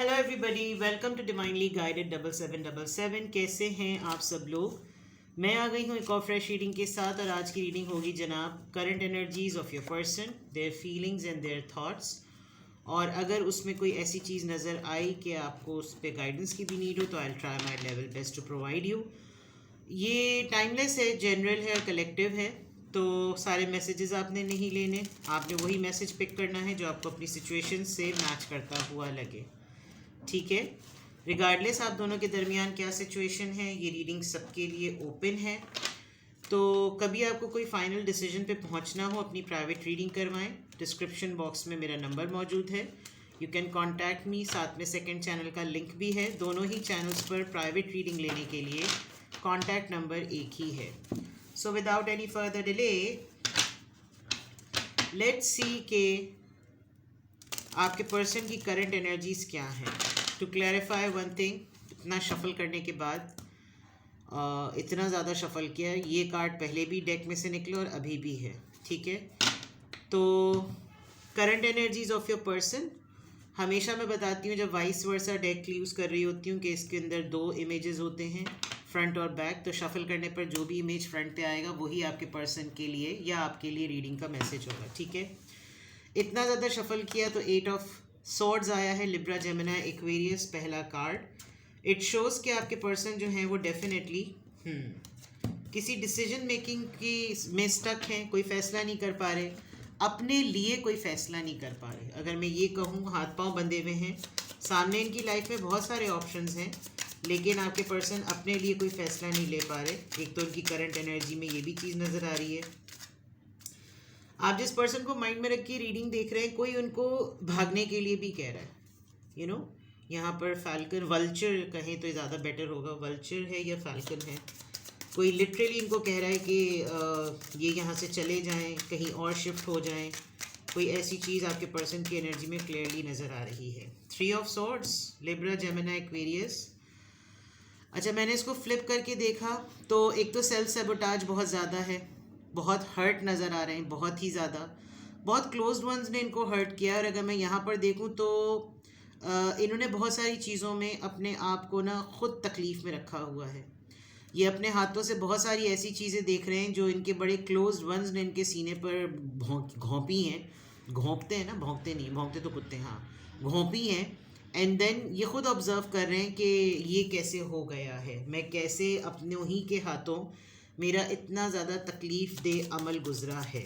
Hello everybody, welcome to divinely guided 7777। कैसे हैं आप सब लोग। मैं आ गई हूँ एक और फ्रेश रीडिंग के साथ और आज की रीडिंग होगी जनाब current energies of your person, their feelings and their thoughts. और अगर उसमें कोई ऐसी चीज़ नज़र आई कि आपको उस पर गाइडेंस की भी नीड हो तो I try my level best to provide you. ये टाइमलेस है, जनरल है और कलेक्टिव है, तो सारे मैसेजेस आपने नहीं लेने। आपने वही मैसेज पिक करना है जो आपको अपनी सिचुएशन से मैच करता हुआ लगे, ठीक है। रिगार्डलेस आप दोनों के दरमियान क्या सिचुएशन है, ये रीडिंग सबके लिए ओपन है। तो कभी आपको कोई फाइनल डिसीजन पे पहुंचना हो, अपनी प्राइवेट रीडिंग करवाएं। डिस्क्रिप्शन बॉक्स में मेरा नंबर मौजूद है, यू कैन कॉन्टैक्ट मी। साथ में सेकंड चैनल का लिंक भी है। दोनों ही चैनल्स पर प्राइवेट रीडिंग लेने के लिए कॉन्टैक्ट नंबर एक ही है। So without any further delay let's see के आपके पर्सन की करंट एनर्जीज क्या हैं। टू क्लैरिफाई वन थिंग, इतना शफल करने के बाद इतना ज़्यादा शफल किया, ये कार्ड पहले भी डेक में से निकले और अभी भी है, ठीक है। तो current energies of your person, हमेशा मैं बताती हूँ जब वाइस वर्सा डेक यूज़ कर रही होती हूँ कि इसके अंदर दो इमेजेस होते हैं, फ्रंट और बैक। तो शफल करने पर जो भी इमेज फ्रंट पे आएगा वही आपके पर्सन के लिए या आपके लिए रीडिंग का मैसेज होगा, ठीक है। इतना ज़्यादा शफल किया तो 8 ऑफ सॉर्ड्स आया है, लिब्रा जेमिनी एक्वेरियस पहला कार्ड। इट शोज़ कि आपके पर्सन जो हैं वो डेफिनेटली किसी डिसीजन मेकिंग की में स्टक हैं, कोई फैसला नहीं कर पा रहे, अपने लिए कोई फैसला नहीं कर पा रहे। अगर मैं ये कहूँ, हाथ पांव बंधे हुए हैं, सामने इनकी लाइफ में बहुत सारे ऑप्शंस हैं लेकिन आपके पर्सन अपने लिए कोई फैसला नहीं ले पा रहे। एक तो उनकी करंट एनर्जी में ये भी चीज़ नज़र आ रही है। आप जिस पर्सन को माइंड में रख के रीडिंग देख रहे हैं, कोई उनको भागने के लिए भी कह रहा है, यू नो। यहाँ पर फैल्कन, वल्चर कहें तो ज़्यादा बेटर होगा, वल्चर है या फैल्कन है। कोई लिटरली इनको कह रहा है कि ये यहाँ से चले जाएं, कहीं और शिफ्ट हो जाएं। कोई ऐसी चीज़ आपके पर्सन की एनर्जी में क्लियरली नज़र आ रही है। 3 of swords, Libra Gemini Aquarius. अच्छा, मैंने इसको फ्लिप करके देखा तो एक तो सेल्फ सैबोटाज बहुत ज़्यादा है, बहुत हर्ट नज़र आ रहे हैं, बहुत ही ज़्यादा। बहुत क्लोज्ड वंस ने इनको हर्ट किया। और अगर मैं यहाँ पर देखूँ तो इन्होंने बहुत सारी चीज़ों में अपने आप को ना खुद तकलीफ़ में रखा हुआ है। ये अपने हाथों से बहुत सारी ऐसी चीज़ें देख रहे हैं जो इनके बड़े क्लोज्ड वंस ने इनके सीने पर घोंपी हैं। घोंपते हैं ना, भौंकते नहीं, भौंकते तो कुत्ते, हाँ, घोंपी हैं। एंड देन ये खुद ऑब्ज़र्व कर रहे हैं कि ये कैसे हो गया है, मैं कैसे अपने ही के हाथों मेरा इतना ज़्यादा तकलीफ़ दे अमल गुजरा है।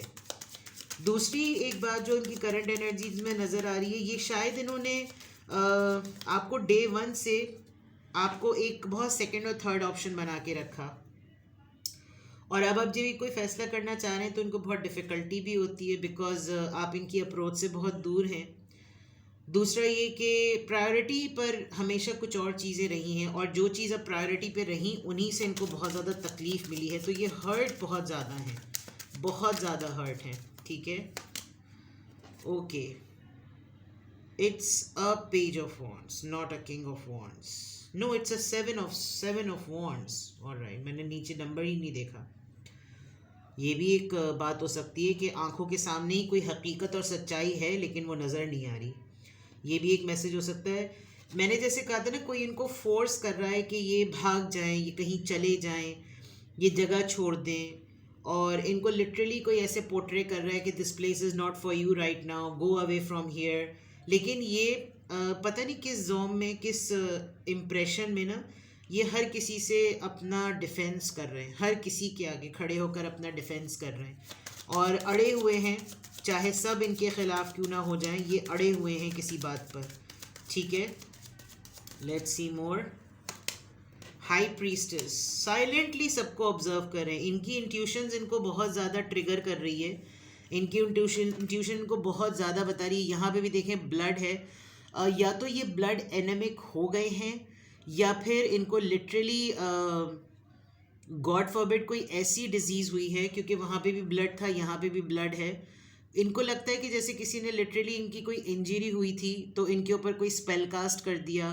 दूसरी एक बात जो इनकी करंट एनर्जीज में नज़र आ रही है, ये शायद इन्होंने आपको डे 1 से आपको एक बहुत सेकंड और थर्ड ऑप्शन बना के रखा, और अब जब ये कोई फ़ैसला करना चाह रहे हैं तो इनको बहुत डिफ़िकल्टी भी होती है बिकॉज़ आप इनकी अप्रोच से बहुत दूर हैं। दूसरा ये कि प्रायोरिटी पर हमेशा कुछ और चीज़ें रही हैं और जो चीज़ अब प्रायोरिटी पे रही उन्हीं से इनको बहुत ज़्यादा तकलीफ़ मिली है। तो ये हर्ट बहुत ज़्यादा है, बहुत ज़्यादा हर्ट है, ठीक है। Okay, it's a page of wands, not a king of wands. No, it's a seven of wands. Alright, मैंने नीचे नंबर ही नहीं देखा। ये भी एक बात हो सकती है कि आंखों के सामने ही कोई हकीकत और सच्चाई है लेकिन वो नज़र नहीं आ रही। ये भी एक मैसेज हो सकता है। मैंने जैसे कहा था ना, कोई इनको फोर्स कर रहा है कि ये भाग जाएं, ये कहीं चले जाएं, ये जगह छोड़ दें। और इनको लिटरली कोई ऐसे पोर्ट्रे कर रहा है कि this place is not for you right now, go away from here. लेकिन ये पता नहीं किस जोम में, किस इम्प्रेशन में ना, ये हर किसी से अपना डिफेंस कर रहे हैं, हर किसी के आगे खड़े होकर अपना डिफेंस कर रहे हैं और अड़े हुए हैं। चाहे सब इनके ख़िलाफ़ क्यों ना हो जाएं, ये अड़े हुए हैं किसी बात पर, ठीक है। Let's see more. High priestess silently सबको ऑब्जर्व कर रहे हैं। इनकी इंट्यूशंस इनको बहुत ज़्यादा ट्रिगर कर रही है, इनकी इंट्यूशन इनको बहुत ज़्यादा बता रही है। यहाँ पे भी देखें ब्लड है, या तो ये ब्लड एनेमिक हो गए हैं या फिर इनको लिटरली गॉड फॉरबिड कोई ऐसी डिजीज़ हुई है, क्योंकि वहाँ पे भी ब्लड था, यहाँ पे भी ब्लड है। इनको लगता है कि जैसे किसी ने लिटरली इनकी कोई इंजरी हुई थी तो इनके ऊपर कोई स्पेल कास्ट कर दिया,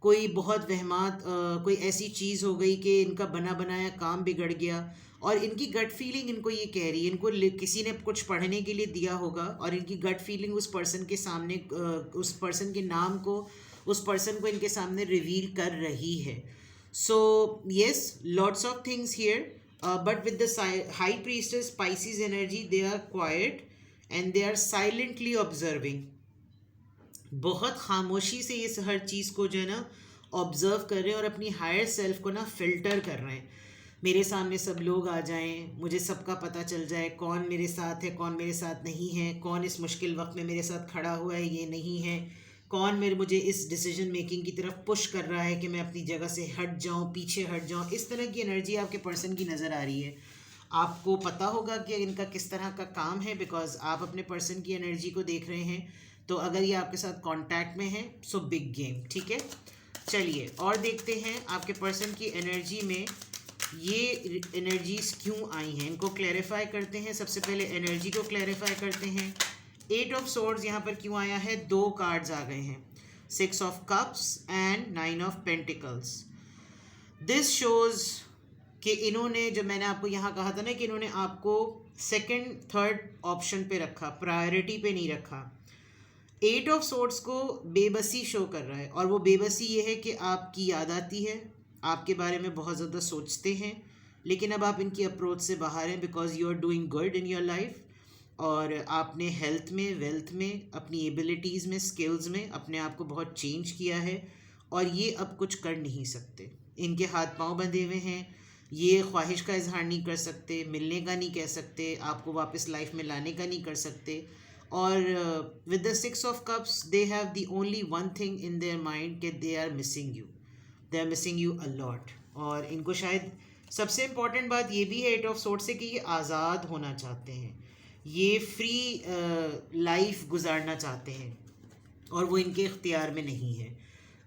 कोई बहुत वहमात कोई ऐसी चीज़ हो गई कि इनका बना बनाया काम बिगड़ गया। और इनकी गट फीलिंग इनको ये कह रही है, इनको किसी ने कुछ पढ़ने के लिए दिया होगा और इनकी गट फीलिंग उस पर्सन के सामने, उस पर्सन के नाम को, उस पर्सन को इनके सामने रिवील कर रही है. So yes, lots of things here, but with the high priestess Pisces energy, they are quiet and they are silently observing. बहुत खामोशी से ये हर चीज़ को जो है ना ऑब्जर्व कर रहे हैं और अपनी हायर सेल्फ को ना फिल्टर कर रहे हैं. मेरे सामने सब लोग आ जाएं, मुझे सबका पता चल जाए कौन मेरे साथ है, कौन मेरे साथ नहीं है, कौन इस मुश्किल वक्त में मेरे साथ खड़ा हुआ है, ये नहीं है, कौन मुझे इस डिसीजन मेकिंग की तरफ पुश कर रहा है कि मैं अपनी जगह से हट जाऊं, पीछे हट जाऊं. इस तरह की एनर्जी आपके पर्सन की नज़र आ रही है. आपको पता होगा कि इनका किस तरह का काम है, बिकॉज आप अपने पर्सन की एनर्जी को देख रहे हैं. तो अगर ये आपके साथ कांटेक्ट में है, सो बिग गेम. ठीक है, चलिए और देखते हैं आपके पर्सन की एनर्जी में ये एनर्जीज क्यों आई हैं. इनको क्लैरिफाई करते हैं. सबसे पहले एनर्जी को क्लैरिफाई करते हैं. 8 ऑफ सोर्ड्स यहाँ पर क्यों आया है? 2 कार्ड्स आ गए हैं, 6 of cups and 9 of pentacles. This shows कि इन्होंने, जो मैंने आपको यहाँ कहा था ना कि इन्होंने आपको सेकंड थर्ड ऑप्शन पे रखा, प्रायोरिटी पे नहीं रखा. 8 ऑफ सोर्ड्स को बेबसी शो कर रहा है, और वो बेबसी ये है कि आपकी याद आती है, आपके बारे में बहुत ज़्यादा सोचते हैं, लेकिन अब आप इनकी अप्रोच से बाहर हैं because you are doing good in your life. और आपने हेल्थ में, वेल्थ में, अपनी एबिलिटीज़ में, स्किल्स में अपने आप को बहुत चेंज किया है, और ये अब कुछ कर नहीं सकते. इनके हाथ पांव बंधे हुए हैं. ये ख्वाहिश का इजहार नहीं कर सकते, मिलने का नहीं कह सकते, आपको वापस लाइफ में लाने का नहीं कर सकते. और with the 6 of cups they have the only one thing in their mind कि they are missing you, they are missing you a lot. और इनको शायद सबसे इम्पॉर्टेंट बात ये भी है 8 ऑफ सोर्ड से कि ये आज़ाद होना चाहते हैं, ये फ्री लाइफ गुजारना चाहते हैं, और वो इनके इख्तियार में नहीं है.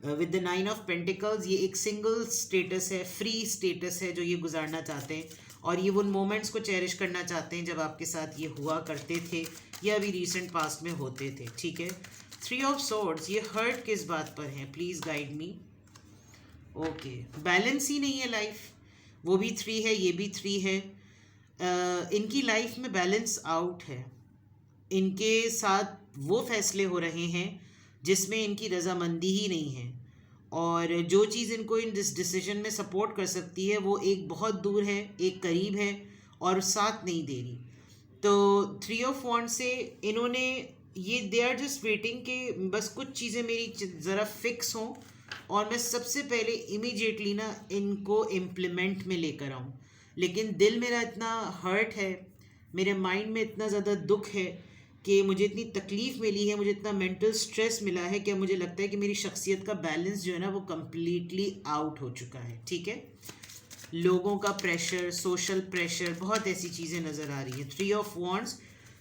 विद द 9 ऑफ पेंटिकल्स ये एक सिंगल स्टेटस है, फ्री स्टेटस है जो ये गुजारना चाहते हैं, और ये उन मोमेंट्स को चेरिश करना चाहते हैं जब आपके साथ ये हुआ करते थे या अभी रिसेंट पास्ट में होते थे. ठीक है. 3 ऑफ सोर्ड्स, ये हर्ट किस बात पर हैं? Please guide me. Okay, balance ही नहीं है लाइफ. वो भी 3 है, ये भी 3 है. इनकी लाइफ में बैलेंस आउट है. इनके साथ वो फैसले हो रहे हैं जिसमें इनकी रजामंदी ही नहीं है, और जो चीज़ इनको इन डिसीजन में सपोर्ट कर सकती है वो एक बहुत दूर है, एक करीब है, और साथ नहीं दे रही. तो 3 ऑफ वॉन्ड्स से इन्होंने ये, दे आर जस्ट वेटिंग कि बस कुछ चीज़ें मेरी ज़रा फिक्स हों और मैं सबसे पहले इमीडिएटली ना इनको इम्प्लीमेंट में लेकर आऊँ. लेकिन दिल मेरा इतना हर्ट है, मेरे माइंड में इतना ज़्यादा दुख है कि मुझे इतनी तकलीफ़ मिली है, मुझे इतना मेंटल स्ट्रेस मिला है कि मुझे लगता है कि मेरी शख्सियत का बैलेंस जो है ना वो कम्प्लीटली आउट हो चुका है. ठीक है. लोगों का प्रेशर, सोशल प्रेशर, बहुत ऐसी चीज़ें नज़र आ रही हैं. 3 of wands,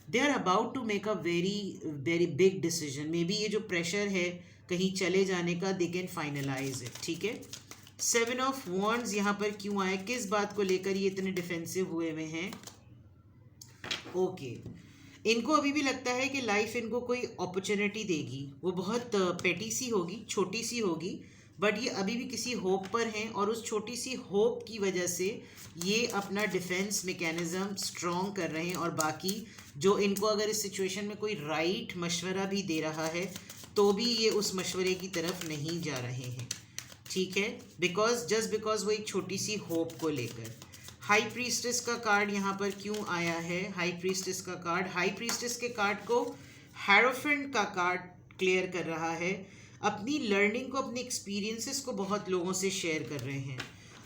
they are about to make a very very big decision. Maybe ये जो प्रेशर है कहीं चले जाने का, दे कैन फाइनलाइज इट. ठीक है. 7 ऑफ वॉन्ड्स यहाँ पर क्यों आए? किस बात को लेकर ये इतने डिफेंसिव हुए हुए हैं? ओके, इनको अभी भी लगता है कि लाइफ इनको कोई अपॉर्चुनिटी देगी, वो बहुत पेटी सी होगी, छोटी सी होगी, बट ये अभी भी किसी होप पर हैं, और उस छोटी सी होप की वजह से ये अपना डिफेंस मैकेनिज़्म स्ट्रॉन्ग कर रहे हैं. और बाकी जो इनको अगर इस सिचुएशन में कोई राइट मशवरा भी दे रहा है तो भी ये उस मशवरे की तरफ नहीं जा रहे हैं. ठीक है. बिकॉज वो एक छोटी सी होप को लेकर. हाई प्रीस्टेस का कार्ड यहाँ पर क्यों आया है? हाई प्रीस्टेस का कार्ड, हाई प्रीस्टेस के कार्ड को हेरोफेंट का कार्ड क्लियर कर रहा है. अपनी लर्निंग को, अपनी एक्सपीरियंसेस को बहुत लोगों से शेयर कर रहे हैं,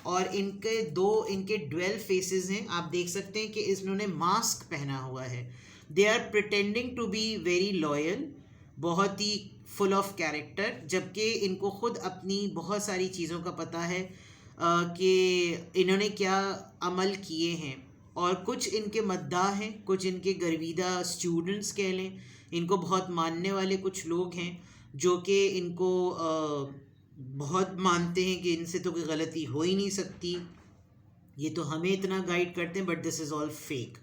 और इनके ड्वेल फेसेस हैं. आप देख सकते हैं कि इन्होंने मास्क पहना हुआ है. They are pretending to be very loyal, बहुत ही फुल ऑफ कैरेक्टर, जबकि इनको खुद अपनी बहुत सारी चीज़ों का पता है कि इन्होंने क्या अमल किए हैं. और कुछ इनके मद्दाह हैं, कुछ इनके गर्विदा स्टूडेंट्स कह लें, इनको बहुत मानने वाले कुछ लोग हैं जो कि इनको बहुत मानते हैं कि इनसे तो कोई गलती हो ही नहीं सकती, ये तो हमें इतना गाइड करते हैं, but this is all fake.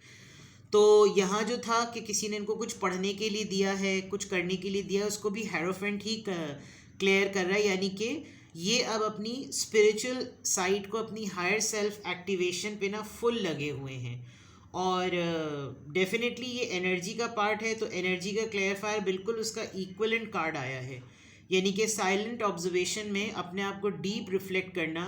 तो यहाँ जो था कि किसी ने इनको कुछ पढ़ने के लिए दिया है, कुछ करने के लिए दिया है, उसको भी हेरोफेंट ही क्लियर कर रहा है. यानी कि ये अब अपनी स्पिरिचुअल साइड को, अपनी हायर सेल्फ एक्टिवेशन पे ना फुल लगे हुए हैं. और डेफिनेटली ये एनर्जी का पार्ट है, तो एनर्जी का क्लेरिफायर बिल्कुल उसका इक्वलेंट कार्ड आया है. यानी कि साइलेंट ऑब्जर्वेशन में अपने आप को डीप रिफ्लेक्ट करना।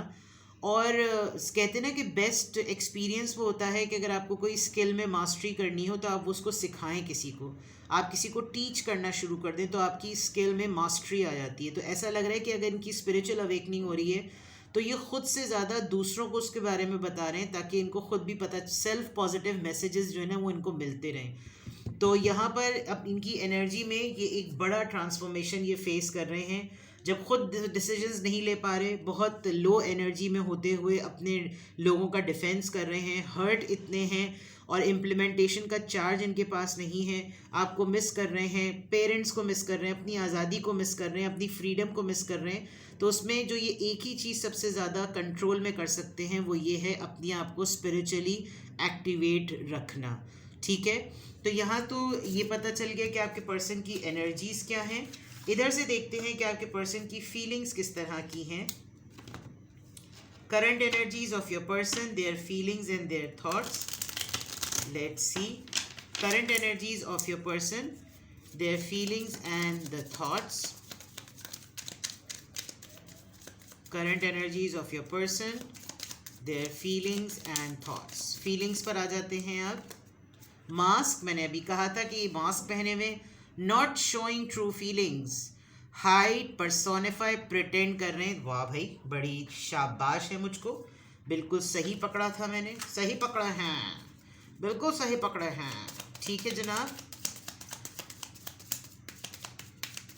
और कहते हैं ना कि बेस्ट एक्सपीरियंस वो होता है कि अगर आपको कोई स्किल में मास्टरी करनी हो तो आप उसको सिखाएं किसी को, आप किसी को टीच करना शुरू कर दें तो आपकी स्किल में मास्टरी आ जाती है। तो ऐसा लग रहा है कि अगर इनकी स्पिरिचुअल अवेकनिंग हो रही है तो ये खुद से ज़्यादा दूसरों को उसके बारे में बता रहे हैं ताकि इनको खुद भी पता, सेल्फ पॉजिटिव मैसेजेस जो है ना वो इनको मिलते रहें। तो यहाँ पर अब इनकी एनर्जी में ये एक बड़ा ट्रांसफॉर्मेशन ये फेस कर रहे हैं, जब खुद डिसीजंस नहीं ले पा रहे, बहुत लो एनर्जी में होते हुए अपने लोगों का डिफेंस कर रहे हैं, हर्ट इतने हैं और इम्प्लीमेंटेशन का चार्ज इनके पास नहीं है, आपको मिस कर रहे हैं, पेरेंट्स को मिस कर रहे हैं, अपनी आज़ादी को मिस कर रहे हैं, अपनी फ्रीडम को मिस कर रहे हैं। तो उसमें जो ये एक ही चीज़ सबसे ज़्यादा कंट्रोल में कर सकते हैं वो ये है अपने आप को स्पिरिचुअली एक्टिवेट रखना। ठीक है, तो यहाँ तो ये पता चल गया कि आपके पर्सन की एनर्जीज़ क्या हैं। इधर से देखते हैं कि आपके पर्सन की फीलिंग्स किस तरह की हैं। Current energies of your person, their feelings and their thoughts. Let's see current energies of your person, their feelings and the thoughts. Current energies of your person, their feelings and thoughts. Feelings पर आ जाते हैं अब। Mask, मैंने अभी कहा था कि mask पहने हुए, not showing true feelings, hide, personify, pretend कर रहे हैं। वाह भाई, बड़ी शाबाश है मुझको, बिल्कुल सही पकड़ा था मैंने, सही पकड़ा है, बिल्कुल सही पकड़े हैं। ठीक है जनाब,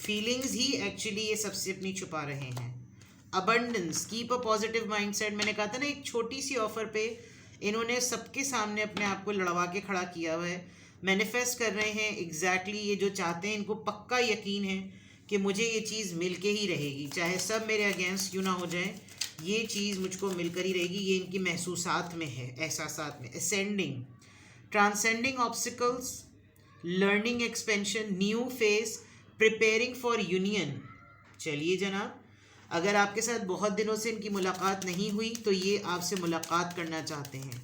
फीलिंग्स ही एक्चुअली ये सबसे अपनी छुपा रहे हैं। Abundance, keep a positive mindset. मैंने कहा था ना एक छोटी सी ऑफर पे इन्होंने सबके सामने अपने आप को लड़वा के खड़ा किया हुआ है। मैनिफेस्ट कर रहे हैं एग्जैक्टली ये जो चाहते हैं, इनको पक्का यकीन है कि मुझे ये चीज़ मिल के ही रहेगी, चाहे सब मेरे अगेंस्ट क्यों ना हो जाए, ये चीज़ मुझको मिलकर ही रहेगी। ये इनकी महसूसात में है, एहसासात में। Ascending, transcending obstacles, learning expansion, new face, preparing for union. चलिए जनाब, अगर आपके साथ बहुत दिनों से इनकी मुलाकात नहीं हुई तो ये आपसे मुलाकात करना चाहते हैं।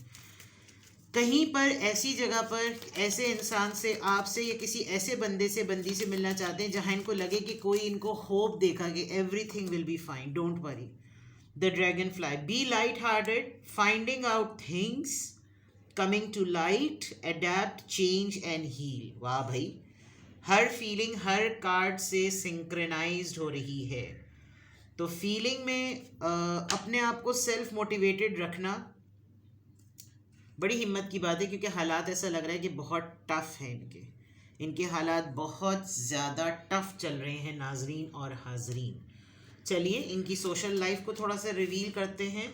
कहीं पर ऐसी जगह पर ऐसे इंसान से, आपसे या किसी ऐसे बंदे से, बंदी से मिलना चाहते हैं जहां इनको लगे कि कोई इनको होप देखा कि everything will be fine, don't worry. The dragonfly, be light hearted, finding out things, coming to light, adapt, change and heal. वाह भाई, हर फीलिंग हर कार्ड से सिंक्रोनाइज्ड हो रही है। तो फीलिंग में अपने आप को सेल्फ मोटिवेटेड रखना बड़ी हिम्मत की बात है, क्योंकि हालात ऐसा लग रहा है कि बहुत टफ है इनके हालात बहुत ज़्यादा टफ चल रहे हैं नाजरीन और हाजरीन। चलिए इनकी सोशल लाइफ को थोड़ा सा रिवील करते हैं।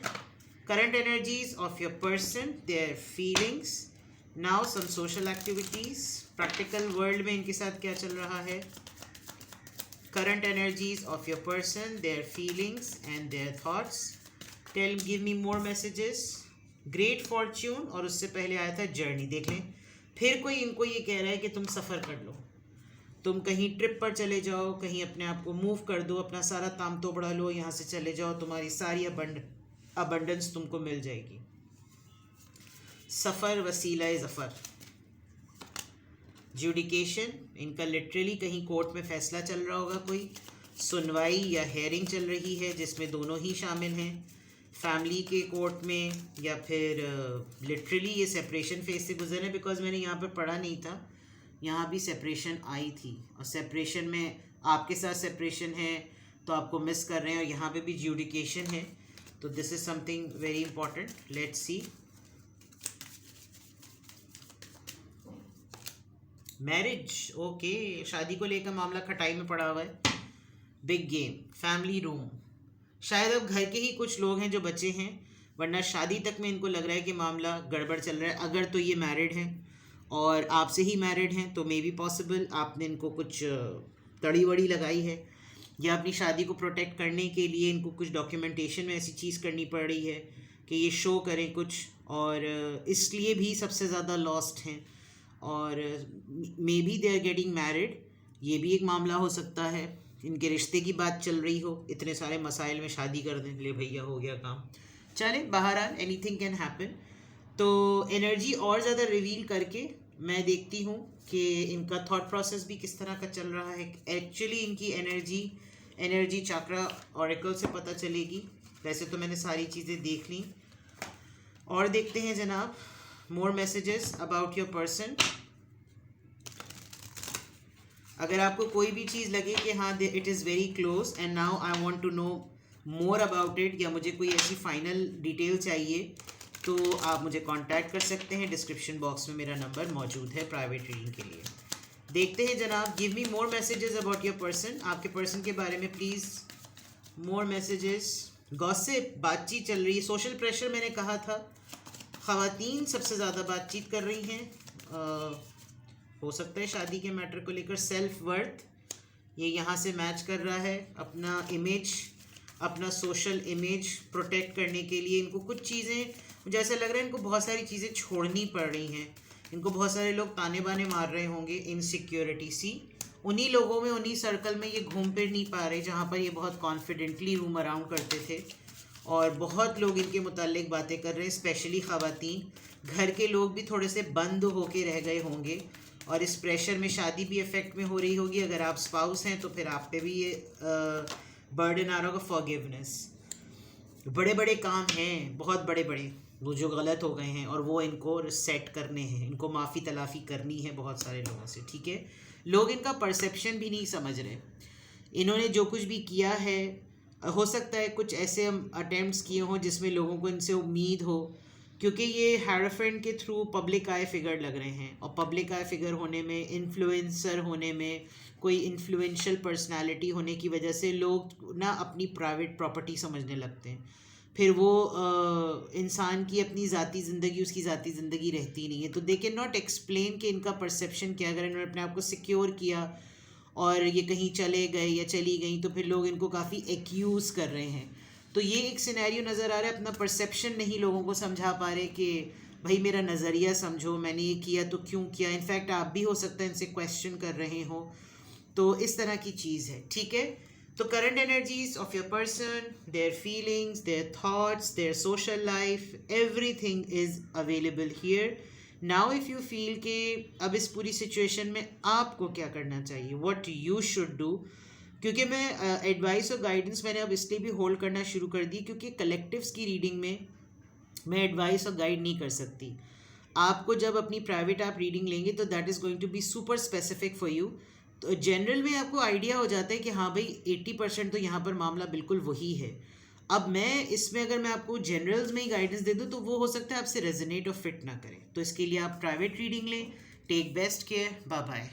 Current energies of your person, their feelings, now some social activities, practical world में इनके साथ क्या चल रहा है। Current energies of your person, their feelings and their thoughts. Give me more messages. Great fortune, और उससे पहले आया था जर्नी। देख लें, फिर कोई इनको ये कह रहा है कि तुम सफ़र कर लो, तुम कहीं ट्रिप पर चले जाओ, कहीं अपने आप को मूव कर दो, अपना सारा ताम तो बढ़ा लो, यहाँ से चले जाओ, तुम्हारी सारी अबंडेंस तुमको मिल जाएगी। सफ़र वसीला ज़फ़र। ज्यूडिकेशन, इनका लिटरली कहीं कोर्ट में फैसला चल रहा होगा, कोई सुनवाई या हेयरिंग चल रही है जिसमें दोनों ही शामिल हैं, फैमिली के कोर्ट में या फिर लिटरली ये सेपरेशन फेज से गुजर है। बिकॉज मैंने यहाँ पर पढ़ा नहीं था, यहाँ भी सेपरेशन आई थी और सेपरेशन में आपके साथ सेपरेशन है तो आपको मिस कर रहे हैं, और यहाँ पे भी ज्यूडिकेशन है। तो this is something very important. Let's see marriage. Okay, शादी को लेकर मामला खटाई में पड़ा हुआ है। बिग गेम, फैमिली रूम, शायद अब घर के ही कुछ लोग हैं जो बचे हैं, वरना शादी तक में इनको लग रहा है कि मामला गड़बड़ चल रहा है। अगर तो ये मैरिड हैं और आपसे ही मैरिड हैं तो मे बी पॉसिबल आपने इनको कुछ तड़ी वड़ी लगाई है, या अपनी शादी को प्रोटेक्ट करने के लिए इनको कुछ डॉक्यूमेंटेशन में ऐसी चीज़ करनी पड़ रही है कि ये शो करें कुछ, और इसलिए भी सबसे ज़्यादा लॉस्ट हैं। और maybe they are getting married, ये भी एक मामला हो सकता है। इनके रिश्ते की बात चल रही हो, इतने सारे मसाइल में शादी कर दें, ले भैया हो गया काम। चले, बहरहाल एनीथिंग कैन हैपन। तो एनर्जी और ज़्यादा रिवील करके मैं देखती हूँ कि इनका थॉट प्रोसेस भी किस तरह का चल रहा है। एक्चुअली इनकी एनर्जी एनर्जी चक्रा ऑरेकल से पता चलेगी। वैसे तो मैंने सारी चीज़ें देख ली, और देखते हैं जनाब more messages about your person. अगर आपको कोई भी चीज़ लगे कि हाँ it is very close and now I want to know more about it, या मुझे कोई ऐसी फाइनल डिटेल चाहिए, तो आप मुझे कांटेक्ट कर सकते हैं। डिस्क्रिप्शन बॉक्स में मेरा नंबर मौजूद है प्राइवेट रीडिंग के लिए। देखते हैं जनाब, give me more messages about your person. आपके पर्सन के बारे में प्लीज़ मोर मैसेजेस। गॉसिप, बातचीत चल रही है, सोशल प्रेशर मैंने कहा था, ख़वातीन सबसे ज़्यादा बातचीत कर रही हैं, हो सकता है शादी के मैटर को लेकर। सेल्फ वर्थ ये यहाँ से मैच कर रहा है, अपना इमेज, अपना सोशल इमेज प्रोटेक्ट करने के लिए इनको कुछ चीज़ें, मुझे ऐसा लग रहा है इनको बहुत सारी चीज़ें छोड़नी पड़ रही हैं। इनको बहुत सारे लोग ताने बाने मार रहे होंगे, इनसिक्योरिटी सी, उन्हीं लोगों में, उन्हीं सर्कल में ये घूम फिर नहीं पा रहे जहाँ पर ये बहुत कॉन्फिडेंटली रूम अराउंड करते थे, और बहुत लोग इनके मुतालिक बातें कर रहे हैं, स्पेशली ख़वातीन। घर के लोग भी थोड़े से बंद होके रह गए होंगे, और इस प्रेशर में शादी भी इफ़ेक्ट में हो रही होगी। अगर आप स्पाउस हैं तो फिर आप पे भी ये बर्डन आ रहा होगा, फॉरगिवनेस। बड़े बड़े काम हैं, बहुत बड़े बड़े, वो जो गलत हो गए हैं, और वो इनको सेट करने हैं, इनको माफ़ी तलाफ़ी करनी है बहुत सारे लोगों से, ठीक है। लोग इनका परसेप्शन भी नहीं समझ रहे। इन्होंने जो कुछ भी किया है, हो सकता है कुछ ऐसे अटेम्प्ट्स किए हों जिसमें लोगों को इनसे उम्मीद हो, क्योंकि ये हेरोफेंट के थ्रू पब्लिक आई फिगर लग रहे हैं, और पब्लिक आई फिगर होने में, इन्फ्लुएंसर होने में, कोई इन्फ्लुएंशियल पर्सनालिटी होने की वजह से लोग ना अपनी प्राइवेट प्रॉपर्टी समझने लगते हैं। फिर वो इंसान की अपनी ज़ाती ज़िंदगी, उसकी ज़ाती ज़िंदगी रहती नहीं है, तो दे कैन नॉट एक्सप्लेन कि इनका परसेप्शन क्या। अगर इन्होंने अपने आप को सिक्योर किया और ये कहीं चले गए या चली गई, तो फिर लोग इनको काफ़ी एक्यूज़ कर रहे हैं। तो ये एक सिनेरियो नज़र आ रहा है, अपना परसेप्शन नहीं लोगों को समझा पा रहे कि भाई मेरा नज़रिया समझो, मैंने ये किया तो क्यों किया। इनफैक्ट आप भी हो सकता है इनसे क्वेश्चन कर रहे हो, तो इस तरह की चीज़ है, ठीक है। तो current energies of your person, their feelings, their thoughts, their social life, everything is available here. Now if you feel कि अब इस पूरी सिचुएशन में आपको क्या करना चाहिए, व्हाट यू शुड डू, क्योंकि मैं एडवाइस और गाइडेंस मैंने अब इसलिए भी होल्ड करना शुरू कर दी क्योंकि कलेक्टिव्स की रीडिंग में मैं एडवाइस और गाइड नहीं कर सकती। आपको जब अपनी प्राइवेट आप रीडिंग लेंगे तो that is going to be super specific for you. तो जनरल में आपको आइडिया हो जाता है कि हाँ भाई 80% तो यहाँ पर मामला बिल्कुल वही है। अब मैं इसमें अगर मैं आपको जनरल्स में ही गाइडेंस दे दूँ तो वो हो सकता है आपसे रेजोनेट और फिट ना करें, तो इसके लिए आप प्राइवेट रीडिंग लें। Take best care, bye bye.